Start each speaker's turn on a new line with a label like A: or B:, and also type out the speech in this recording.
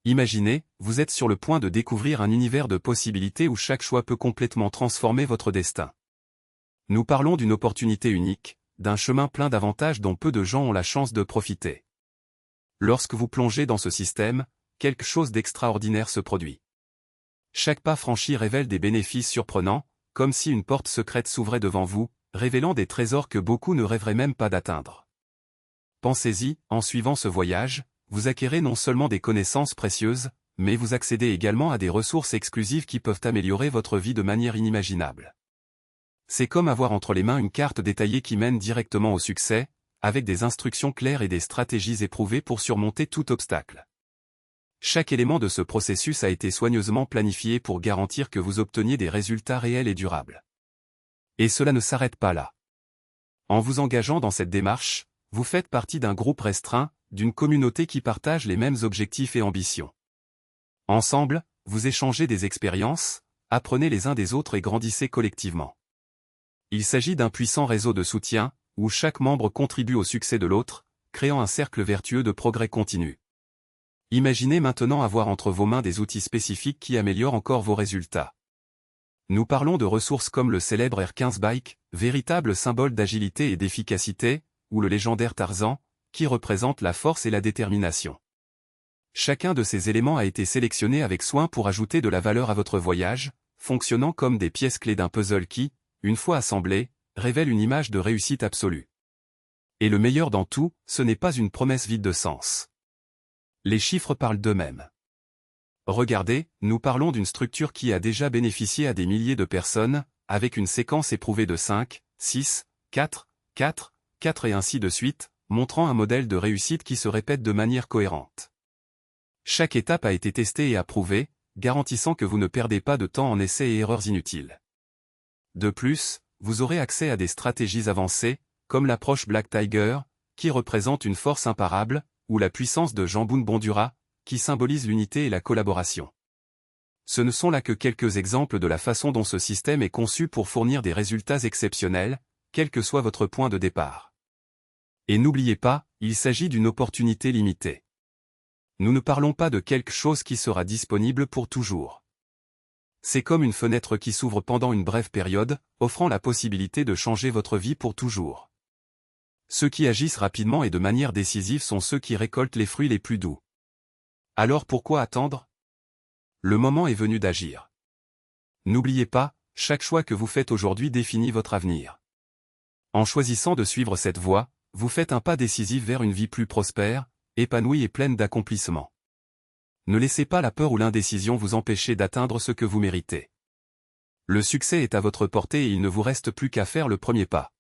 A: Imaginez, vous êtes sur le point de découvrir un univers de possibilités où chaque choix peut complètement transformer votre destin. Nous parlons d'une opportunité unique, d'un chemin plein d'avantages dont peu de gens ont la chance de profiter. Lorsque vous plongez dans ce système, quelque chose d'extraordinaire se produit. Chaque pas franchi révèle des bénéfices surprenants, comme si une porte secrète s'ouvrait devant vous, révélant des trésors que beaucoup ne rêveraient même pas d'atteindre. Pensez-y, en suivant ce voyage, vous acquérez non seulement des connaissances précieuses, mais vous accédez également à des ressources exclusives qui peuvent améliorer votre vie de manière inimaginable. C'est comme avoir entre les mains une carte détaillée qui mène directement au succès, avec des instructions claires et des stratégies éprouvées pour surmonter tout obstacle. Chaque élément de ce processus a été soigneusement planifié pour garantir que vous obteniez des résultats réels et durables. Et cela ne s'arrête pas là. En vous engageant dans cette démarche, vous faites partie d'un groupe restreint, d'une communauté qui partage les mêmes objectifs et ambitions. Ensemble, vous échangez des expériences, apprenez les uns des autres et grandissez collectivement. Il s'agit d'un puissant réseau de soutien, où chaque membre contribue au succès de l'autre, créant un cercle vertueux de progrès continu. Imaginez maintenant avoir entre vos mains des outils spécifiques qui améliorent encore vos résultats. Nous parlons de ressources comme le célèbre R15 Bike, véritable symbole d'agilité et d'efficacité, ou le légendaire Tarzan, qui représente la force et la détermination. Chacun de ces éléments a été sélectionné avec soin pour ajouter de la valeur à votre voyage, fonctionnant comme des pièces clés d'un puzzle qui, une fois assemblées, révèle une image de réussite absolue. Et le meilleur dans tout, ce n'est pas une promesse vide de sens. Les chiffres parlent d'eux-mêmes. Regardez, nous parlons d'une structure qui a déjà bénéficié à des milliers de personnes, avec une séquence éprouvée de 5, 6, 4, 4, 4 et ainsi de suite, montrant un modèle de réussite qui se répète de manière cohérente. Chaque étape a été testée et approuvée, garantissant que vous ne perdez pas de temps en essais et erreurs inutiles. De plus, vous aurez accès à des stratégies avancées, comme l'approche Black Tiger, qui représente une force imparable, ou la puissance de Jambon Bondura, qui symbolise l'unité et la collaboration. Ce ne sont là que quelques exemples de la façon dont ce système est conçu pour fournir des résultats exceptionnels, quel que soit votre point de départ. Et n'oubliez pas, il s'agit d'une opportunité limitée. Nous ne parlons pas de quelque chose qui sera disponible pour toujours. C'est comme une fenêtre qui s'ouvre pendant une brève période, offrant la possibilité de changer votre vie pour toujours. Ceux qui agissent rapidement et de manière décisive sont ceux qui récoltent les fruits les plus doux. Alors pourquoi attendre? Le moment est venu d'agir. N'oubliez pas, chaque choix que vous faites aujourd'hui définit votre avenir. En choisissant de suivre cette voie, vous faites un pas décisif vers une vie plus prospère, épanouie et pleine d'accomplissements. Ne laissez pas la peur ou l'indécision vous empêcher d'atteindre ce que vous méritez. Le succès est à votre portée et il ne vous reste plus qu'à faire le premier pas.